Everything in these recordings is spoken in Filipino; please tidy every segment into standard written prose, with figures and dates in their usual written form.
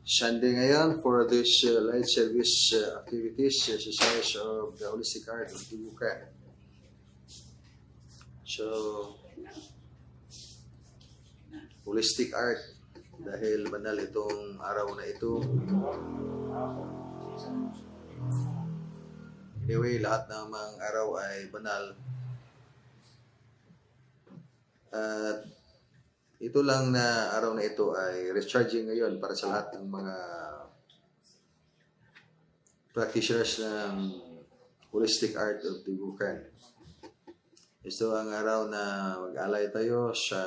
Sunday ngayon for this light service activities, exercise of the holistic art of Tubukan. So, holistic art dahil banal itong araw na ito. Anyway, lahat ng mga araw ay banal. At ito lang na araw na ito ay recharging ngayon para sa lahat ng mga practitioners ng holistic art of Tubukan. Ito ang araw na mag-alay tayo sa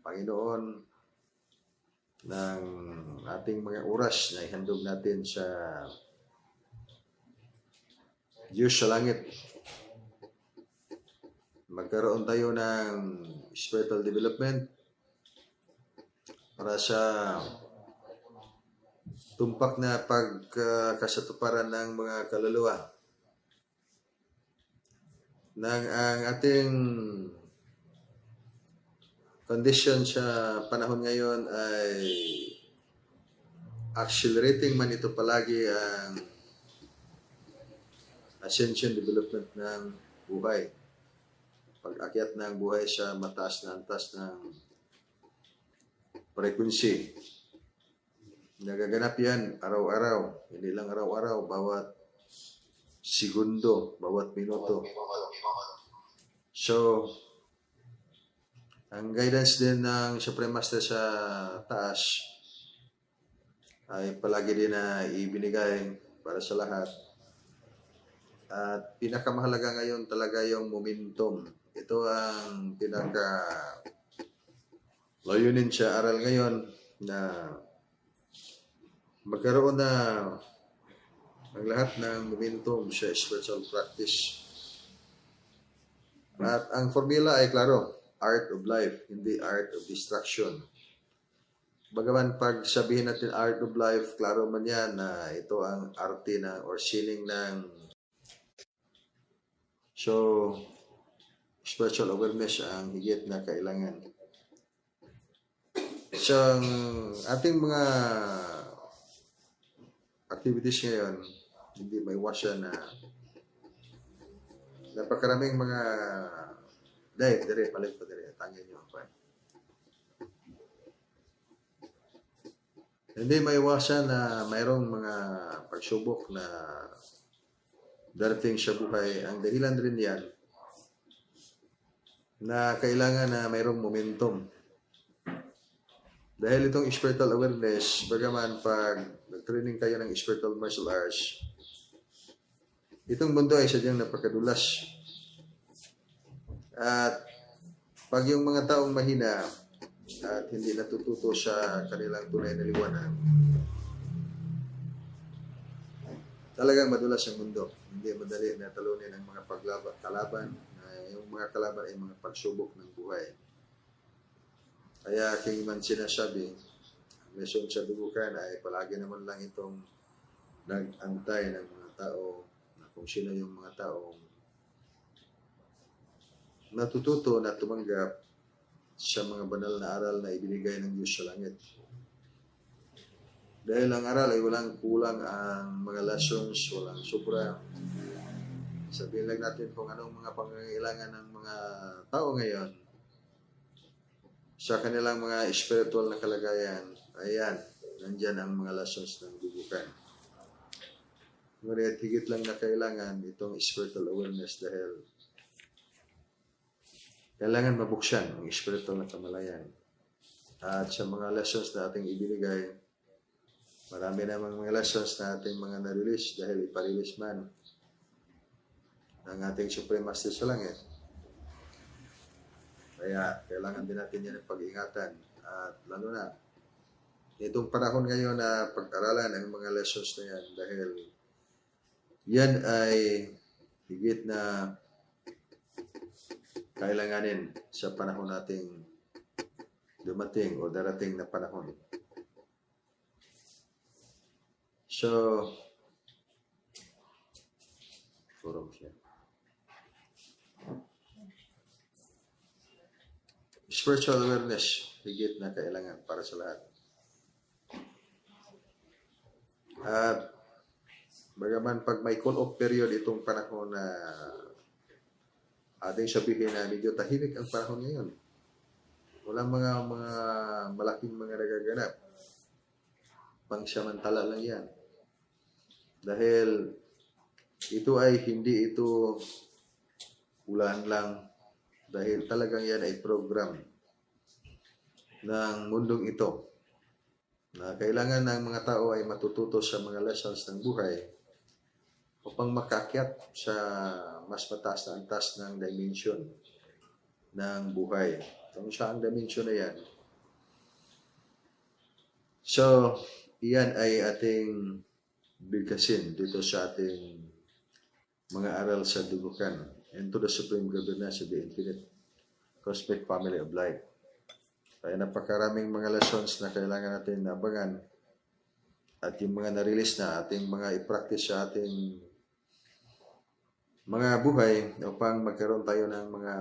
Panginoon ng ating mga oras na ihandog natin sa Diyos sa langit. Magkaroon tayo ng spiritual development para sa tumpak na pagkasatuparan ng mga kaluluwa. Nang ang ating condition sa panahon ngayon ay accelerating man ito palagi ang ascension development ng buhay. Pag-akyat ng buhay sa mataas na antas ng frequency. Nagaganap yan araw-araw. Hindi lang araw-araw, bawat segundo, bawat minuto. So, ang guidance din ng Supreme Master sa taas ay palagi din na ibinigay para sa lahat. At pinakamahalaga ngayon talaga yung momentum. Ito ang layunin sa aral ngayon na magkaroon na ang lahat ng momentum sa spiritual practice. At ang formula ay klaro, art of life, hindi art of destruction. Bagaman pag sabihin natin art of life, klaro man yan na ito ang arte na or sining ng spiritual awareness ang higit na kailangan. Sa ating mga activities ngayon, hindi may iwasan na napakaraming mga palit pa dire, tangin nyo ako. Hindi may iwasan na mayroong mga pagsubok na darating sa buhay. Ang dahilan rin yan na kailangan na mayroong momentum. Dahil itong spiritual awareness, bagaman pag nag-training kayo ng spiritual martial arts, itong mundo ay sadyang napakadulas. At pag yung mga taong mahina at hindi natututo sa kanilang tunay na liwanag, talagang madulas ang mundo. Hindi madali na talunin ang mga kalaban. Yung mga kalaban ay mga pagsubok ng buhay. Kaya king man sinasabi, ang lesson sa Tubukan ay palagi naman lang itong nag-antay ng mga tao na kung sino yung mga taong natututo na tumanggap sa mga banal na aral na ibinigay ng Diyos sa langit. Dahil ang aral ay walang kulang ang mga lessons, walang sobra. Sabihin lang natin kung anong mga pangangailangan ng mga tao ngayon sa kanilang mga spiritual na kalagayan. Ayan, nandyan ang mga lessons ng Tubukan. Ngunit higit lang na kailangan itong spiritual awareness dahil kailangan mabuksan ang spiritual na kamalayan. At sa mga lessons na ating ibinigay, marami namang mga lessons na ating mga na-release dahil iparelease man ng ating Supreme Master sa langit. Kaya kailangan din natin yan ang pag-ingatan. At lalo na, itong panahon ngayon na pag-aralan ang mga lessons na yan dahil yan ay higit na kailanganin sa panahon nating dumating o darating na panahon. So, forum siya. Spiritual awareness, higit na kailangan para sa lahat. At bagaman pag may call-off period itong panahon na ating sabihin na medyo tahimik ang panahon ngayon. Walang mga malaking mga nagaganap. Pangsamantala lang yan. Dahil ito ay hindi ito ulan lang. Dahil talagang yan ay program ng mundong ito na kailangan ng mga tao ay matututo sa mga lessons ng buhay upang makakyat sa mas mataas na antas ng dimension ng buhay. Kung saan dimension na yan. So, iyan ay ating bigkasin dito sa ating mga aral sa dugukan and to the supreme governance of the infinite cosmic family of life. Kaya napakaraming mga lessons na kailangan natin nabangan at yung mga na-release na ating mga i-practice sa ating mga buhay upang magkaroon tayo ng mga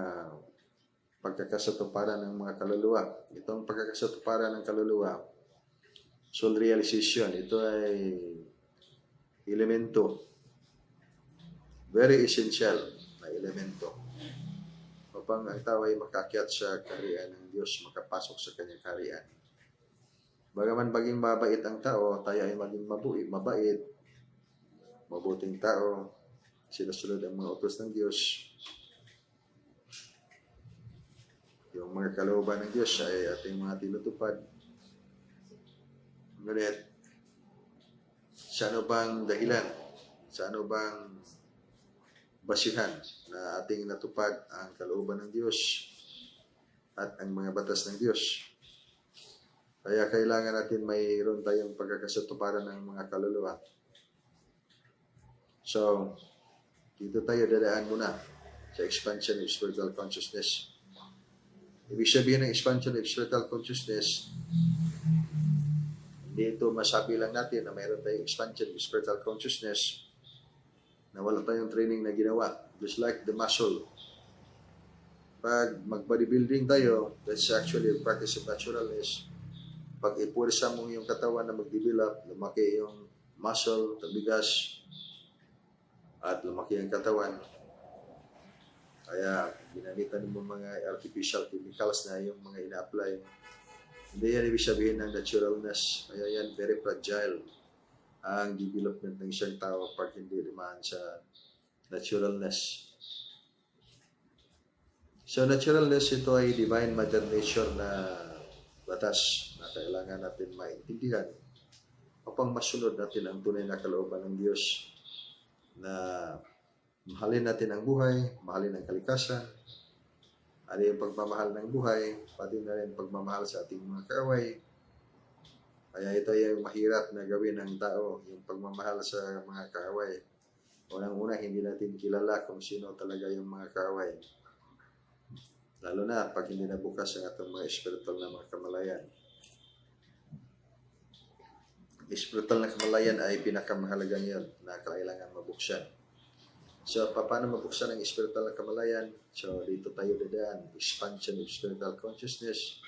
pagkakasatuparan ng mga kaluluwa. Itong pagkakasatuparan ng kaluluwa, soul realization, ito ay elemento, very essential na elemento upang ang tao ay makakyat sa kaharian ng Diyos, makapasok sa kanyang kaharian. Bagaman maging mabait ang tao, tayo ay maging mabait, mabuting tao, sinusunod ang mga utos ng Diyos. Yung mga kalooban ng Diyos ay ating mga tinutupad. Ngunit, sa ano bang dahilan? Sa ano bang basihan na ating natupad ang kalooban ng Diyos at ang mga batas ng Diyos? Kaya kailangan natin mayroon tayong pagkakasatuparan ng mga kaluluwa. So, dito tayo dadaan muna sa expansion of spiritual consciousness. Ibig sabihin ng expansion of spiritual consciousness, hindi ito masabi lang natin na mayroon tayong expansion of spiritual consciousness na wala tayong training na ginawa. Just like the muscle. Pag mag-bodybuilding tayo, that's actually a practice of naturalness. Pag ipursa mo yung katawan na mag-develop, lumaki yung muscle, tabigas, at lumaki ang katawan. Kaya ginamitan mo mga artificial chemicals na yung mga ina-apply. Hindi yan ibig sabihin ng naturalness. Kaya yan very fragile ang development ng isang tao pag hindi dumaan sa naturalness. So naturalness, ito ay divine mother nature na batas na kailangan natin maintindihan upang masunod natin ang tunay na kalooban ng Diyos na mahalin natin ang buhay, mahalin ang kalikasan, ano yung pagmamahal ng buhay, pati na rin pagmamahal sa ating mga kaaway. Kaya ito yung mahirap na gawin ng tao, yung pagmamahal sa mga kaaway. Unang-una, hindi natin kilala kung sino talaga yung mga kaaway. Lalo na pag hindi nabukas ang atong mga spiritual na mga kamalayan. Spiritual na kamalayan ay pinakamahalagang yun na kailangan mabuksan. So, paano mabuksan ang spiritual na kamalayan? So, dito tayo dadaan, expansion of spiritual consciousness,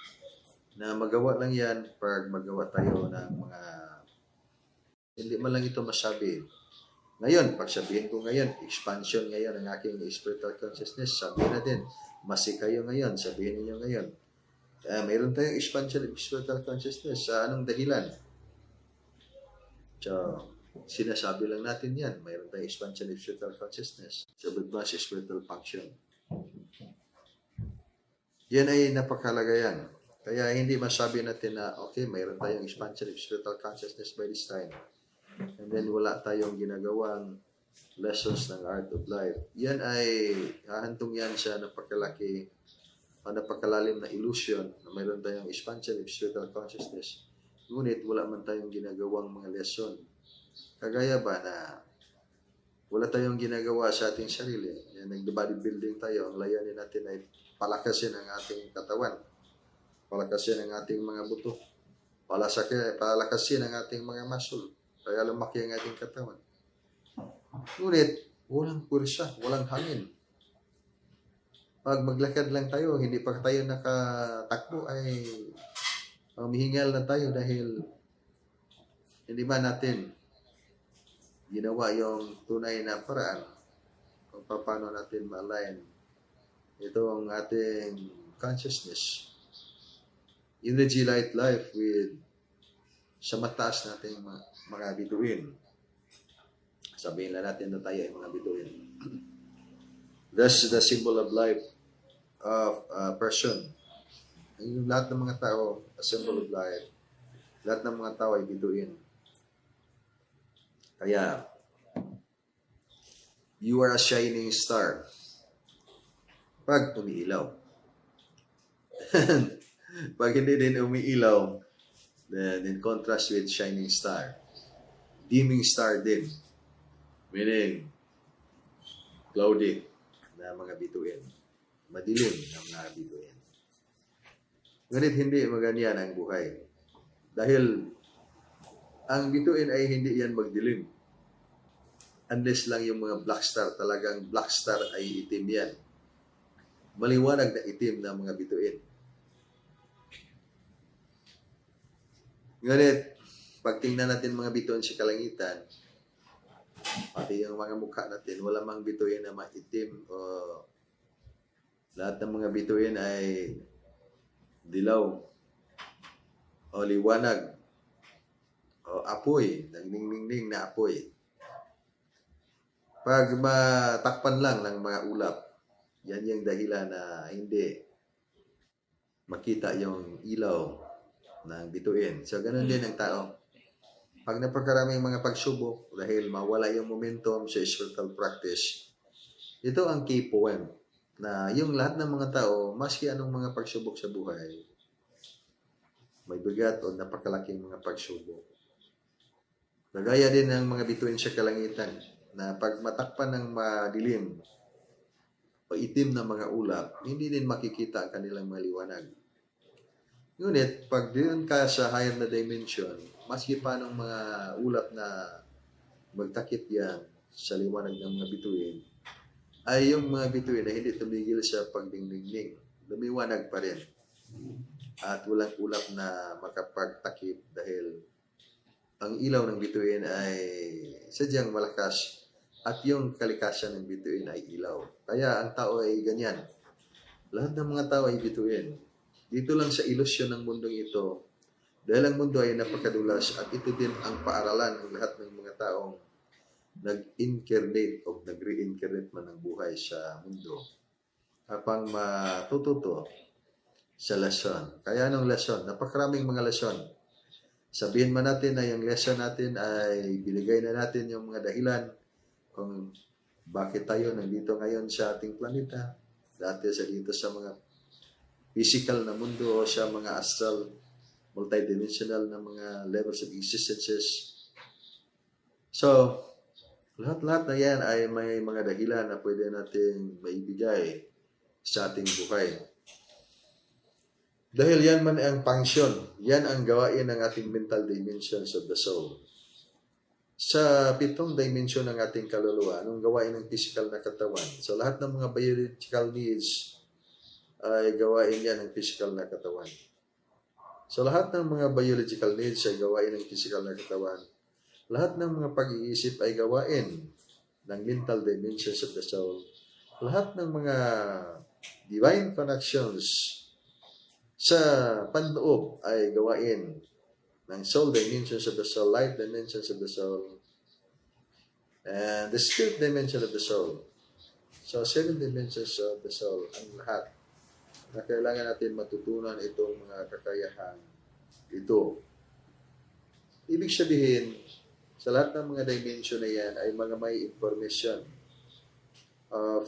na magawa lang yan pag magawa tayo ng mga, hindi man lang ito masabi. Ngayon, pag sabihin ko ngayon, expansion ngayon ang aking spiritual consciousness, sabihin natin, masi kayo ngayon, sabihin niyo ngayon. Mayroon tayong expansion of spiritual consciousness. Sa anong dahilan? So, sinasabi lang natin yan. Mayroon tayong expansion of spiritual consciousness. Sabad ba sa spiritual function? Yan ay napakahalaga yan. Kaya hindi masabi natin na, okay, mayroon tayong expansion of spiritual consciousness by this time. And then wala tayong ginagawang lessons ng art of life. Yan ay, hahantong yan sa napakalaki o napakalalim na illusion na mayroon tayong expansion of spiritual consciousness. Ngunit wala man tayong ginagawang mga lesson. Kagaya ba na wala tayong ginagawa sa ating sarili. Yan, nag-bodybuilding tayo. Ang layunin natin ay palakasin ang ating katawan. Palakasin ang ating mga buto. Palakasin ang ating mga muscle. Kaya lumaki ang ating katawan. Ngunit, walang pursa, walang hangin. Pag maglakad lang tayo, hindi pa tayo nakatakbo, ay humihingal na tayo dahil hindi ba natin ginawa yung tunay na paraan kung paano natin ma-align itong ating consciousness, energy, light, life with sa mataas nating mga bituin. Sabihin lang natin na tayo ay mga bituin. That's the symbol of life of a person. Yung lahat ng mga tao, a symbol of life. Lahat ng mga tao ay bituin. Kaya, you are a shining star. Pag umiilaw. Pag hindi din umiilaw, then in contrast with shining star, dimming star din. Meaning, cloudy na mga bituin. Madilim na mga bituin. Ngunit hindi maganyan ang buhay. Dahil ang bituin ay hindi yan magdilim. Unless lang yung mga black star, talagang black star ay itim yan. Maliwanag na itim na mga bituin. Ngunit, pag tingnan natin mga bituin sa kalangitan, pati yung mga mukha natin, wala mang bituin na maitim o lahat ng mga bituin ay dilaw o liwanag o apoy, nagniningning na apoy. Pag matakpan lang ng mga ulap, yan yung dahilan na hindi makita yung ilaw ng bituin. So, ganun din ang tao. Pag napakaraming mga pagsubok, dahil mawala yung momentum sa spiritual practice, ito ang key point na yung lahat ng mga tao, maski anong mga pagsubok sa buhay, may bigat o napakalaking mga pagsubok. Nagaya din ng mga bituin sa kalangitan na pag matakpan ng madilim o itim na mga ulap, hindi din makikita ang kanilang maliwanag. Ngunit, pag doon ka sa higher na dimension, maski pa ng mga ulap na magtakip yan sa liwanag ng mga bituin, ay yung mga bituin na hindi tumigil sa pagdingdingning. Lumiwanag pa rin. At walang ulap na makapagtakip dahil ang ilaw ng bituin ay sadyang malakas at yung kalikasan ng bituin ay ilaw. Kaya ang tao ay ganyan. Lahat ng mga tao ay bituin. Dito lang sa ilusyon ng mundong ito, dahil ang mundo ay napakadulas at ito din ang paaralan ng lahat ng mga taong nag-incarnate o nag-reincarnate man ang buhay sa mundo upang matututo sa lesson. Kaya anong lesson? Napakaraming mga lesson. Sabihin man natin na yung lesson natin ay binigay na natin yung mga dahilan kung bakit tayo nandito ngayon sa ating planeta, dati sa dito sa mga physical na mundo o sa mga astral, multidimensional na mga levels of existences. So, lahat-lahat na yan ay may mga dahilan na pwede natin maibigay sa ating buhay. Dahil yan man ang function, yan ang gawain ng ating mental dimensions of the soul. Sa 7 dimension ng ating kaluluwa, anong gawain ng physical na katawan? So lahat ng mga biological needs ay gawain yan ng physical na katawan. So lahat ng mga biological needs ay gawain ng physical na katawan. Lahat ng mga pag-iisip ay gawain ng mental dimensions of the soul. Lahat ng mga divine connections sa panloob ay gawain ng soul dimensions of the soul, life dimensions of the soul, and the spirit dimension of the soul. So, 7 dimensions of the soul ang lahat na kailangan natin matutunan itong mga kakayahan ito. Ibig sabihin, sa lahat ng mga dimension na yan ay mga may information of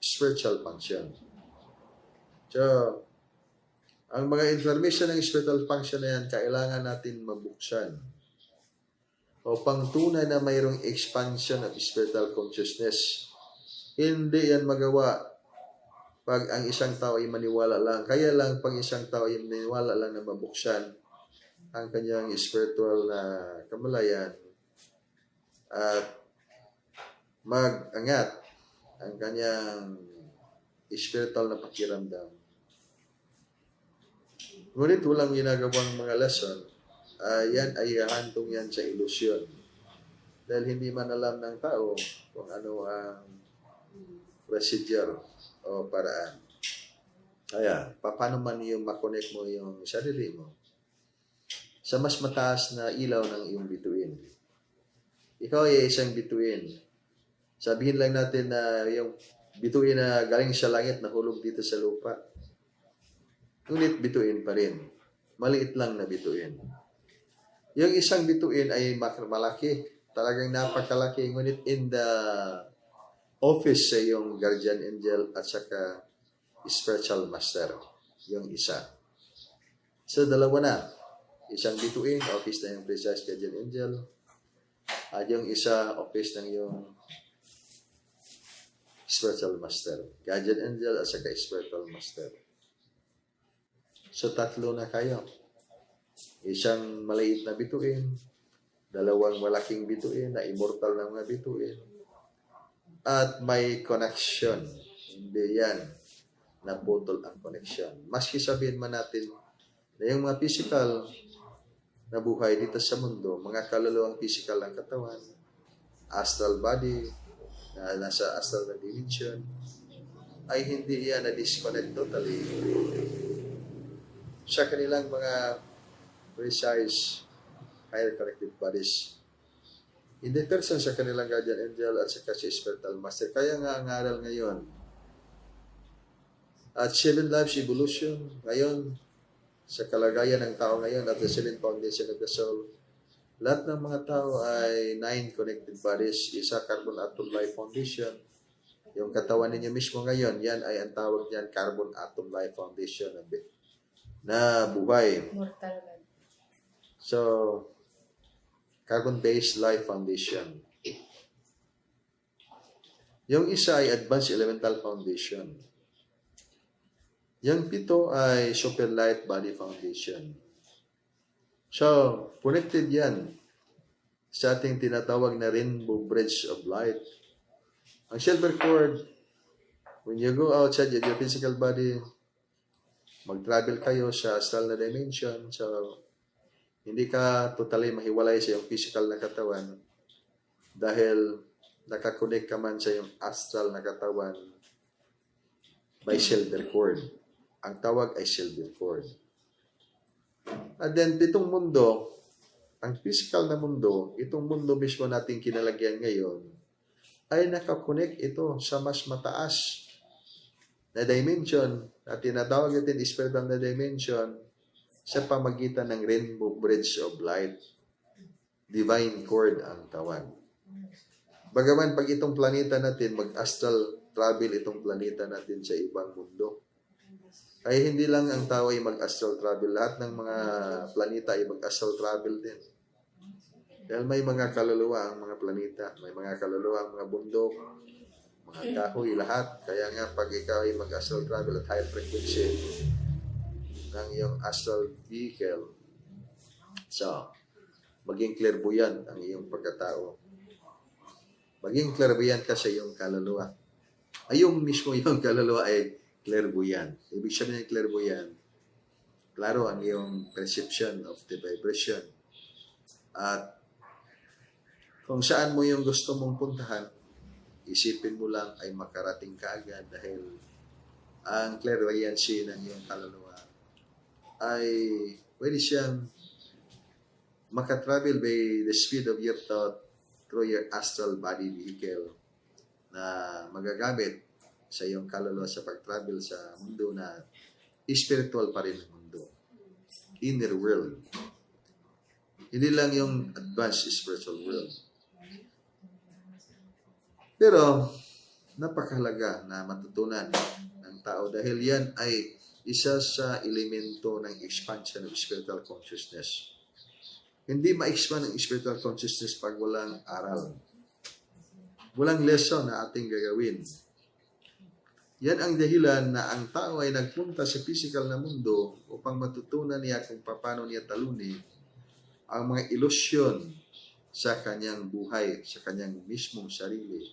spiritual function. So, ang mga information ng spiritual function na yan, kailangan natin mabuksan. O pangtunay na mayroong expansion of spiritual consciousness. Hindi yan magawa pag ang isang tao ay maniwala lang. Kaya lang pag isang tao ay maniwala lang na mabuksan ang kanyang spiritual na kamalayan at mag-angat ang kanyang spiritual na pakiramdam. Ngunit walang ginagawang mga lesson, yan ay hantong yan sa ilusyon. Dahil hindi man alam ng tao kung ano ang procedure o paraan. Kaya, paano man yung makonect mo yung sarili mo sa mas mataas na ilaw ng iyong bituin. Ikaw ay isang bituin. Sabihin lang natin na yung bituin na galing sa langit nahulog dito sa lupa. Ngunit bituin pa rin. Maliit lang na bituin. Yung isang bituin ay malaki. Talagang napakalaki. Ngunit in the office sa yung guardian angel at saka spiritual master. Yung isa. So, dalawa na. Isang bituin, office na yung precise guardian angel. At yung isa, office ng yung spiritual master. Guardian angel at saka spiritual master. So, tatlo na kayo. Isang maliit na bituin, dalawang malaking bituin na immortal na mga bituin, at may connection. Hindi yan naputol ang connection. Maski sabihin man natin na yung mga physical na buhay dito sa mundo, mga kaluluwang physical ng katawan, astral body, na nasa astral na dimension, ay hindi yan na-disconnect totally sa kanilang mga precise higher connected bodies. In the person sa kanilang guardian angel at sa spiritual master. Kaya nga ang aral ngayon at 7 lives evolution ngayon sa kalagayan ng tao ngayon at the 7 foundation of the soul. Lahat ng mga tao ay 9 connected bodies, isa carbon atom life foundation. Yung katawan ninyo mismo ngayon, yan ay ang tawag niyan carbon atom life foundation na buhay. So, carbon-based life foundation. Yung isa ay advanced elemental foundation. Yung 7 ay super light body foundation. So, connected yan sa ating tinatawag na rainbow bridge of light. Ang silver cord, when you go outside your physical body, mag-travel kayo sa astral na dimension. So, hindi ka totally mahiwalay sa iyong physical na katawan dahil nakakonect ka man sa iyong astral na katawan by silver cord. Ang tawag ay silver cord. At then, 7 mundo, ang physical na mundo, itong mundo mismo nating kinalagyan ngayon, ay nakakonect ito sa mas mataas na dimension na tinatawag natin spiritual na dimension sa pamagitan ng rainbow bridge of light. Divine cord ang tawag. Bagaman pag itong planeta natin, mag-astral travel itong planeta natin sa ibang mundo. Ay hindi lang ang tao ay mag-astral travel. Lahat ng mga planeta ay mag-astral travel din. Dahil may mga kaluluwa ang mga planeta. May mga kaluluwa ang mga bundok, mga kahoy, lahat. Kaya nga pag ikaw ay mag-astral travel at high frequency ng iyong astral vehicle, so, maging clairvoyant ang iyong pagkatao. Maging clairvoyant ka sa iyong kaluluwa. Ayong mismo iyong kaluluwa ay clairvoyant. Ibig sabihin ng clairvoyant, klaro ang iyong perception of the vibration. At kung saan mo yung gusto mong puntahan, isipin mo lang ay makarating ka agad dahil ang clairvoyancy ng iyong kaluluwa ay pwede siyang makatravel by the speed of your thought through your astral body vehicle na magagamit sa iyong kaluluwa sa pag-travel sa mundo na spiritual pa rin ang mundo. Inner world. Hindi lang yung advanced spiritual world. Pero, napakahalaga na matutunan ng tao dahil yan ay isa sa elemento ng expansion of spiritual consciousness. Hindi ma-expand ang spiritual consciousness pag walang aral. Walang lesson na ating gagawin. Yan ang dahilan na ang tao ay nagpunta sa physical na mundo upang matutunan niya kung paano niya talunin ang mga ilusyon sa kanyang buhay, sa kanyang mismong sarili,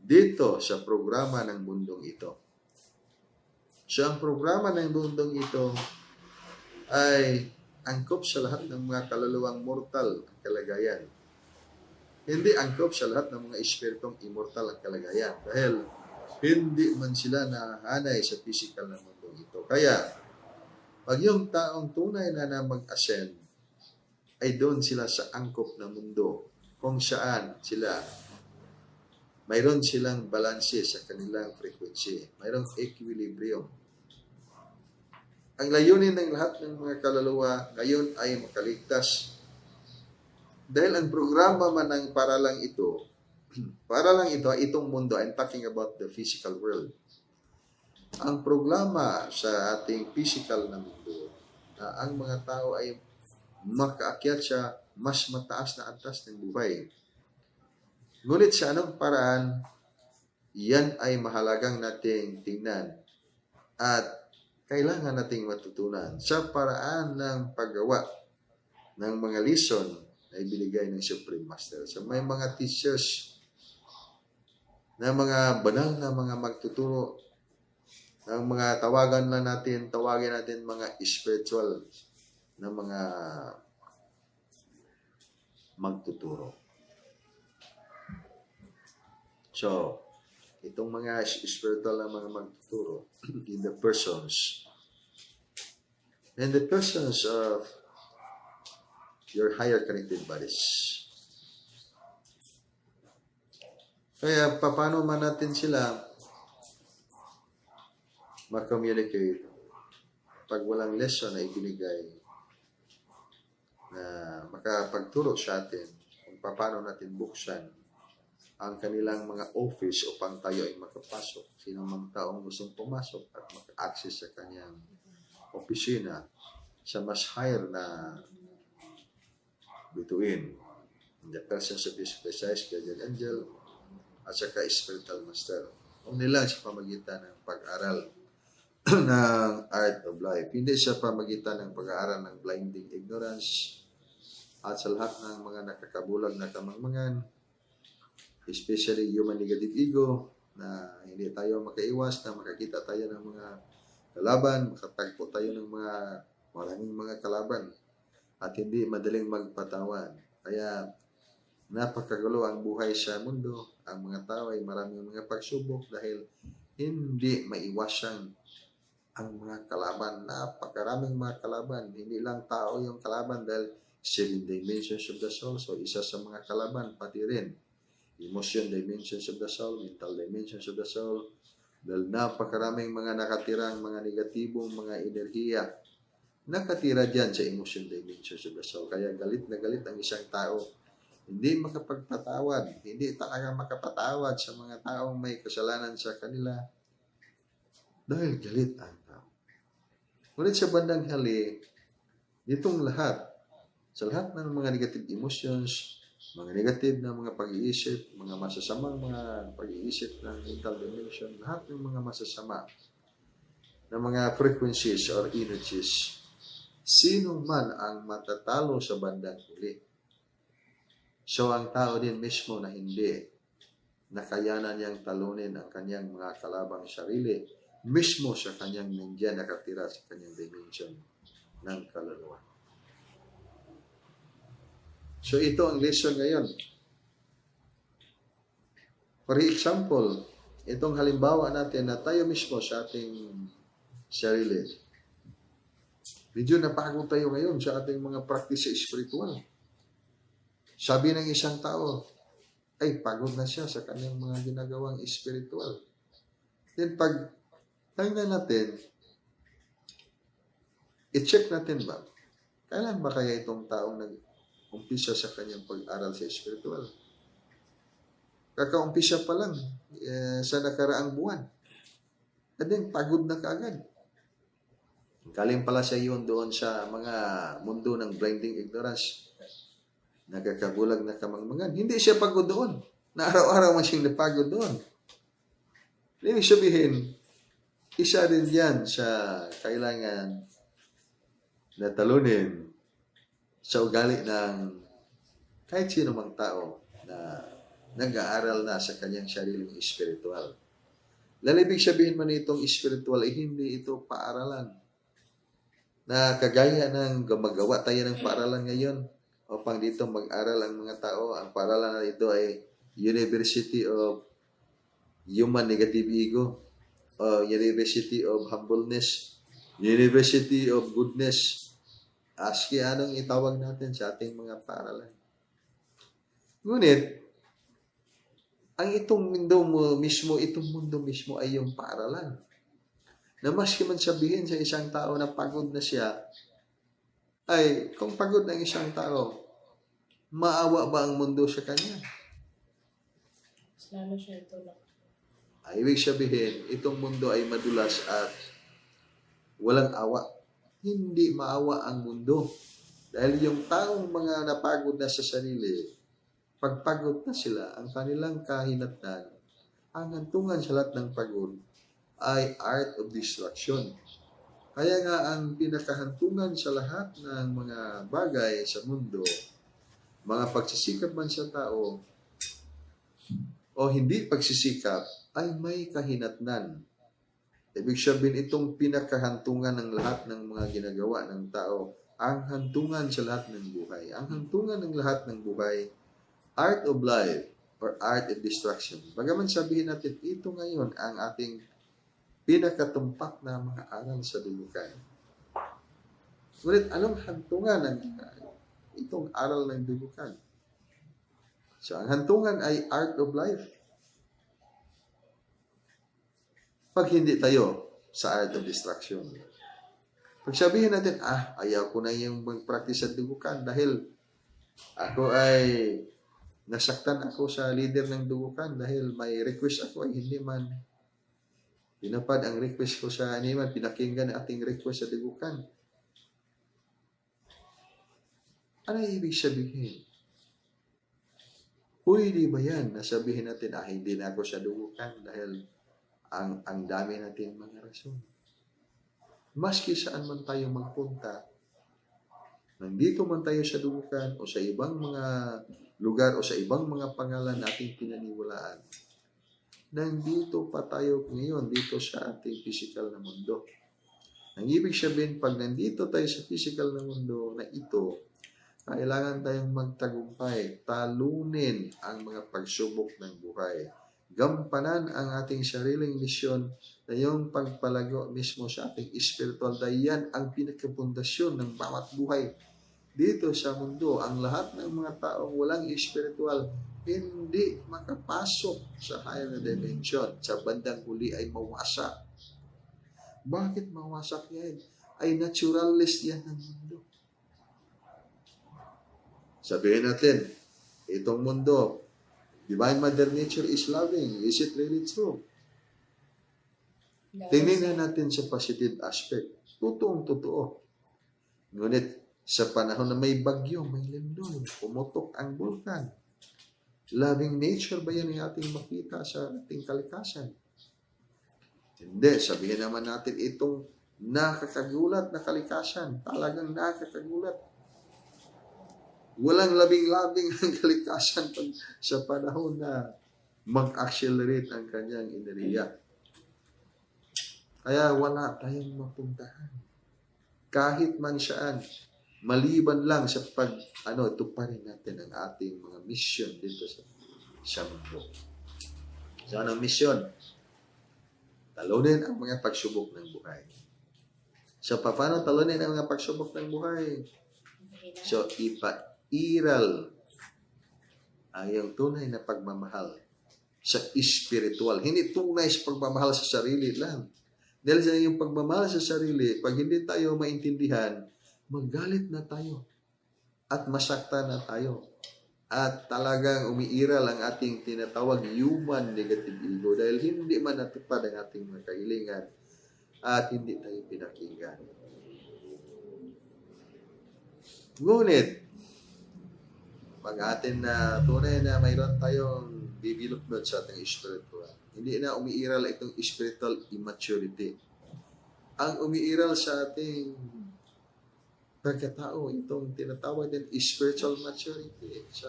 dito sa programa ng mundong ito. So, ang programa ng mundong ito ay angkop sa lahat ng mga kaluluwang mortal ang kalagayan. Hindi angkop sa lahat ng mga espiritong immortal ang kalagayan dahil hindi man sila nahanay sa physical na mundo ito. Kaya, pag yung taong tunay na mag-ascend, ay doon sila sa angkop na mundo kung saan sila mayroon silang balanse sa kanilang frequency. Mayroong equilibrium. Ang layunin ng lahat ng mga kaluluwa ngayon ay makaligtas. Dahil ang programa man ng paralang ito itong mundo, I'm talking about the physical world. Ang programa sa ating physical na mundo, na ang mga tao ay makaakyat sa mas mataas na antas ng buhay. Ngunit sa anong paraan, yan ay mahalagang nating tingnan at kailangan nating matutunan sa paraan ng paggawa ng mga lesson na ibinigay ng Supreme Master. So may mga teachers na mga banal na mga magtuturo ng mga tawagin natin mga spiritual na mga magtuturo. So, itong mga spiritual na mga magtuturo in the persons of your higher connected bodies. Kaya, paano man natin sila mag-communicate pag walang lesson na ibinigay na makapagturo sa atin kung paano natin buksan ang kanilang mga office upang tayo ay makapasok. Sino mang taong gustong pumasok at maka-access sa kanyang opisina sa mas higher na bituin. In the presence of His precise guardian angel at saka spiritual master. Kung nila sa pamagitan ng pag-aral ng art of life. Hindi sa pamagitan ng pag-aaral ng blinding ignorance at sa lahat ng mga nakakabulag na kamangmangan, especially human negative ego, na hindi tayo makaiwas na makakita tayo ng mga kalaban, makatagpo tayo ng maraming mga kalaban at hindi madaling magpatawan. Kaya napakagulo ang buhay sa mundo. Ang mga tao ay maraming mga pagsubok dahil hindi maiwasan ang mga kalaban. Napakaraming mga kalaban. Hindi lang tao yung kalaban dahil 7 dimensions of the soul. So isa sa mga kalaban, pati rin emotion dimensions of the soul, mental dimensions of the soul, dahil napakaraming mga nakatirang mga negatibong mga enerhiya nakatira dyan sa emotion dimensions of the soul. Kaya galit na galit ang isang tao. Hindi makapagpatawad. Hindi talaga makapatawad sa mga taong may kasalanan sa kanila dahil galit ang tao. Ngunit sa bandang hali, itong lahat, sa lahat ng mga negative emotions, mga negative na mga pag-iisip, mga masasamang mga pag-iisip ng mental dimension, lahat ng mga masasama na mga frequencies or energies, sino man ang matatalo sa bandang huli. So, ang tao din mismo na hindi nakayanan niyang talunin ang kanyang mga kalabang sarili, mismo sa kanyang nandiyan nakatira sa kanyang dimension ng kaluluwa. So, ito ang lesson ngayon. For example, itong halimbawa natin na tayo mismo sa ating sarili. Medyo napagod tayo ngayon sa ating mga practice spiritual. Sabi ng isang tao, ay pagod na siya sa kanyang mga ginagawang spiritual. Then pag tingnan natin, i-check natin ba, kailan ba kaya itong taong nag-umpisa sa kanyang pag-aral sa spiritual? Kaka-umpisa pa lang sa nakaraang buwan. At then pagod na kaagad. Galing pala siya yun doon sa mga mundo ng blinding ignorance. Nagkakabulag na kamangmangan. Hindi siya pagod doon. Na araw-araw man siyang napagod doon. Ibig sabihin, isa rin yan sa kailangan na talunin sa ugali ng kahit sino mang tao na nag-aaral na sa kanyang sariling spiritual. Lalibig sabihin man itong spiritual ay hindi ito paaralan. Na kagaya ng gumagawa tayo ng paaralan ngayon, upang dito mag-aral ang mga tao. Ang paaralan na ito ay University of Human Negative Ego, University of Humbleness, University of Goodness. Aski anong itawag natin sa ating mga paaralan. Ngunit, ang itong mundo mismo ay yung paaralan. Na maski man sabihin sa isang tao na pagod na siya, ay kung pagod ng isang tao, maawa ba ang mundo sa kanya? Lalo siya ito lang. Ay, ibig sabihin, itong mundo ay madulas at walang awa. Hindi maawa ang mundo. Dahil yung taong mga napagod na sa sarili, pagpagod na sila, ang kanilang kahinatnan, ang hantungan sa lahat ng pagod, ay art of distraction. Kaya nga ang pinakahantungan sa lahat ng mga bagay sa mundo, mga pagsisikap man sa tao, o hindi pagsisikap, ay may kahinatnan. Ibig sabihin itong pinakahantungan ng lahat ng mga ginagawa ng tao, ang hantungan sa lahat ng buhay. Ang hantungan ng lahat ng buhay, art of life or art of destruction. Bagaman sabihin natin, ito ngayon ang ating pinakatumpak na mga aral sa dulukan. Ngunit anong hantungan ng itong aral ng dulukan? So, ang hantungan ay art of life. Pag hindi tayo sa art of destruction. Pag sabihin natin, ayaw ko na yung mag-practice sa dugukan dahil ako ay nasaktan ako sa leader ng dugukan dahil may request ako ay hindi man pinapad ang request ko sa hindi man pinakinggan ang ating request sa dugukan. Ano ibig sabihin? Pwede ba yan na sabihin natin, hindi na ako sa dugukan dahil ang dami natin mga rason. Maski saan man tayo magpunta, nandito man tayo sa dugukan o sa ibang mga lugar o sa ibang mga pangalan nating pinaniwalaan, nandito pa tayo ngayon dito sa ating physical na mundo. Ang ibig sabihin, pag nandito tayo sa physical na mundo na ito, kailangan tayong magtagumpay, talunin ang mga pagsubok ng buhay. Gampanan ang ating sariling misyon na yung pagpalago mismo sa ating spiritual. Dahil yan ang pinakapundasyon ng bawat buhay dito sa mundo. Ang lahat ng mga taong walang spiritual, hindi makapasok sa higher dimension. Sa bandang huli ay mawasak. Bakit mawasak yan? Ay naturalist yan ng mundo. Sabihin natin, itong mundo, Divine Mother Nature is loving. Is it really true? Tingnan natin sa positive aspect. Totoong-totoo. Ngunit, sa panahon na may bagyo, may lindol, pumutok ang bulkan. Loving nature ba yan ang ating makita sa ating kalikasan? Hindi. Sabihin naman natin itong nakakagulat na kalikasan. Talagang nakakagulat. Walang labing-labing ang kalikasan sa panahon na mag-accelerate ang kanyang enerhiya. Kaya wala tayong mapuntahan. Kahit man saan, maliban lang sa tuparin natin ang ating mga mission dito sa mundo. So, anong mission? Talunin ang mga pagsubok ng buhay. So, paano talunin ang mga pagsubok ng buhay? So, iral ang yung tunay na pagmamahal sa spiritual. Hindi tunay sa pagmamahal sa sarili lang. Dahil sa yung pagmamahal sa sarili, pag hindi tayo maintindihan, magalit na tayo at masaktan na tayo. At talagang umiiral ang ating tinatawag human negative ego dahil hindi man natupad ang ating mga kahilingan at hindi tayo pinakinggan. Ngunit, pag atin na tunay na mayroon tayong bibiluknod sa ating spiritual, hindi na umiiral itong spiritual immaturity. Ang umiiral sa ating pagkatao, itong tinatawag din spiritual maturity. So,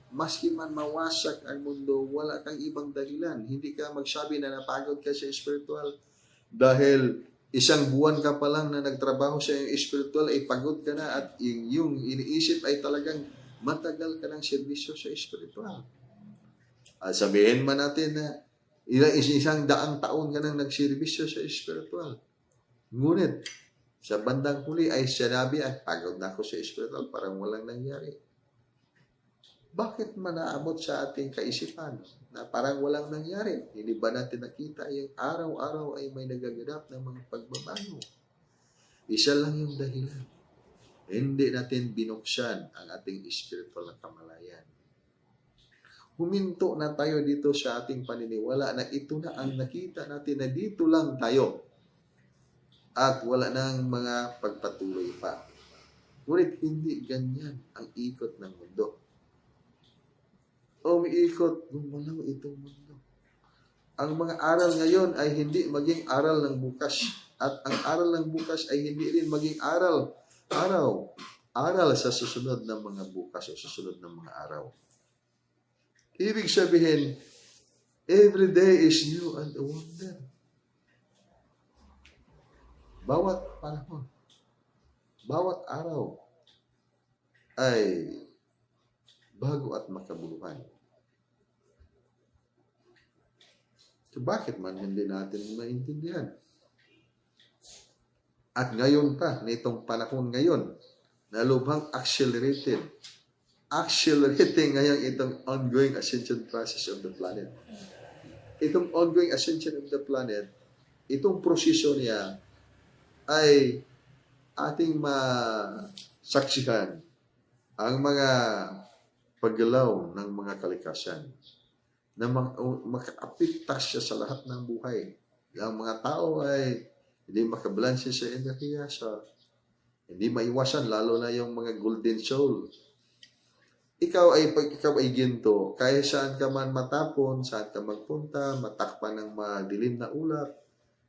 maski man mawasak ang mundo, wala kang ibang dahilan. Hindi ka magsabi na napagod ka sa spiritual dahil Isang buwan ka pa lang na nagtrabaho sa iyong spiritual, ay pagod ka na at yung iniisip ay talagang matagal ka ng serbisyo sa spiritual. At sabihin man natin na isang daang taon ka nang nagserbisyo sa spiritual. Ngunit, sa bandang huli ay sinabi, ay pagod na ako sa spiritual, parang walang nangyari. Bakit manaabot sa ating kaisipan na parang walang nangyari? Hindi ba natin nakita yung araw-araw ay may nagaganap ng mga pagbabago? Isa lang yung dahilan. Hindi natin binuksan ang ating spiritual na kamalayan. Huminto na tayo dito sa ating paniniwala na ito na ang nakita natin na dito lang tayo at wala nang mga pagpatuloy pa. Ngunit hindi ganyan ang ikot ng mundo. Umiikot, gumalaw itong mundo. Ang mga aral ngayon ay hindi maging aral ng bukas. At ang aral ng bukas ay hindi rin maging aral sa susunod ng mga bukas o susunod ng mga araw. Ibig sabihin, every day is new and a wonder. Bawat panahon, bawat araw ay bago at makabuluhan. So bakit man hindi natin maintindihan? At ngayon pa, nitong panahon ngayon, na lubhang accelerating ngayon itong ongoing ascension process of the planet. Itong ongoing ascension of the planet, itong proseso niya ay ating masaksihan ang mga paggalaw ng mga kalikasan na makaapekta siya sa lahat ng buhay. Ang mga tao ay hindi makabalanse sa enerhiya, hindi maiwasan, lalo na yung mga golden soul. Pag ikaw ay ginto, kaya saan ka man matapon, saan ka magpunta, matakpan ng madilim na ulap,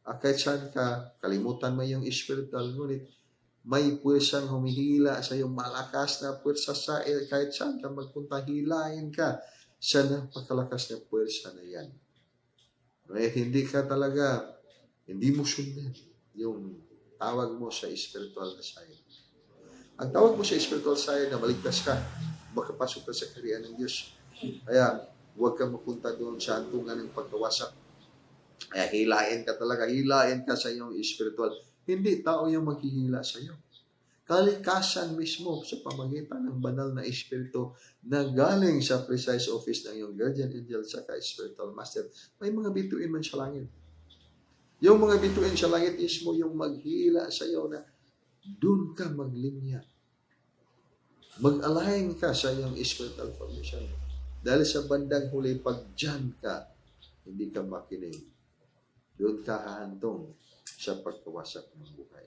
kahit saan ka, kalimutan mo yung spiritual, ngunit may puwersang humihila sa iyong malakas na puwersa sa kahit saan ka magpunta, hilain ka sa napakalakas na puwersa na yan. Hindi mo sundan yung tawag mo sa spiritual na sayo. Ang tawag mo sa spiritual sayo na maligtas ka, makapasok ka sa kaharian ng Diyos. Kaya, huwag kang mapunta doon sa antungan ng pagkawasak. Kaya hilain ka sa iyong spiritual. Hindi tao yung maghihila sa iyo. Kalikasan mismo sa pamagitan ng banal na espiritu na galing sa precise office ng iyong guardian angel sa spiritual master. May mga bituin man sa langit. Yung mga bituin sa langit mismo yung maghila sa iyo na doon ka maglinya. Mag-align ka sa iyong spiritual formation. Dahil sa bandang huli, pag dyan ka, hindi ka makinig. Doon ka hahantong sa pagkawasak ng buhay.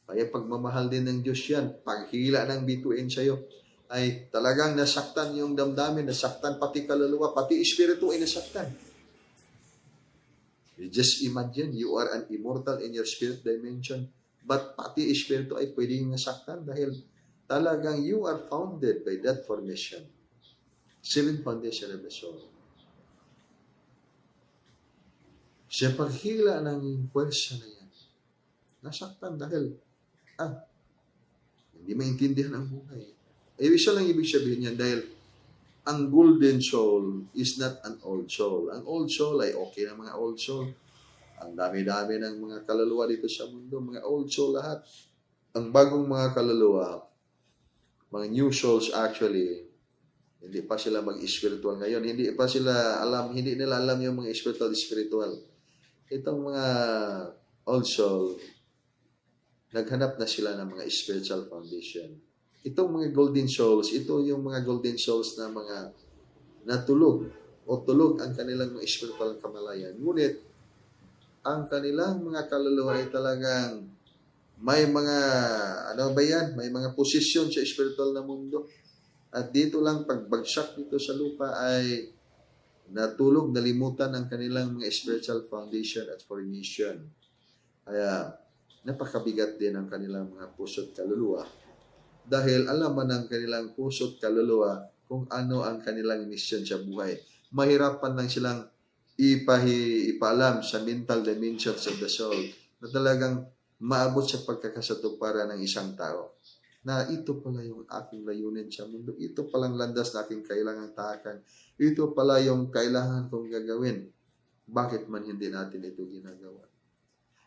Kaya pagmamahal din ng Diyos yan, paghila ng bituin sa iyo, ay talagang nasaktan yung damdamin, nasaktan pati kaluluwa, pati espiritu ay nasaktan. You just imagine, you are an immortal in your spirit dimension, but pati espiritu ay pwedeng nasaktan dahil talagang you are founded by that formation. 7 foundation of the soul. Sa paghila ng puwersa na yan, nasaktan dahil hindi maintindihan ang buhay. Isa lang ibig sabihin yan dahil ang golden soul is not an old soul. Ang old soul ay okay na mga old soul. Ang dami-dami ng mga kaluluwa dito sa mundo, mga old soul lahat. Ang bagong mga kaluluwa, mga new souls actually, hindi pa sila mag-spiritual ngayon. Hindi nila alam yung mga spiritual. Itong mga old soul, naghanap na sila ng mga spiritual foundation. Itong mga golden souls, ito yung mga golden souls na mga natulog o tulog ang kanilang mga spiritual kamalayan. Ngunit, ang kanilang mga kaluluwa ay talagang may mga, may mga posisyon sa spiritual na mundo. At dito lang, pagbagsak dito sa lupa ay natulog, nalimutan ang kanilang mga spiritual foundation at formation. Kaya, napakabigat din ang kanilang mga puso't kaluluwa. Dahil alaman ng kanilang puso't kaluluwa kung ano ang kanilang mission sa buhay. Mahirapan lang silang ipaalam sa mental dimensions of the soul na talagang maabot sa pagkakasatuparan ng isang tao. Na ito pala yung aking layunin sa mundo. Ito palang landas na aking kailangang tahakan. Ito pala yung kailangan kong gagawin. Bakit man hindi natin ito ginagawa?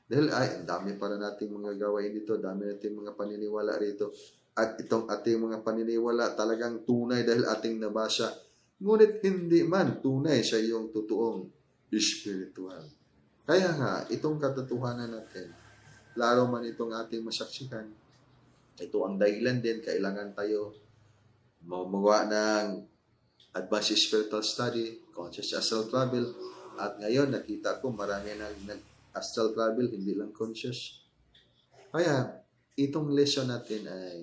Dahil ang dami para nating mga gawain dito, dami nating mga paniniwala rito. At itong ating mga paniniwala talagang tunay dahil ating nabasa. Ngunit hindi man tunay sa iyong totoong spiritual. Kaya nga, itong katotohanan natin, lalo man itong ating masaksikan, ito ang dahilan din, kailangan tayo magawa ng advanced spiritual study, conscious astral travel, at ngayon nakita ko marami nag-astral travel, hindi lang conscious. Kaya, itong lesson natin ay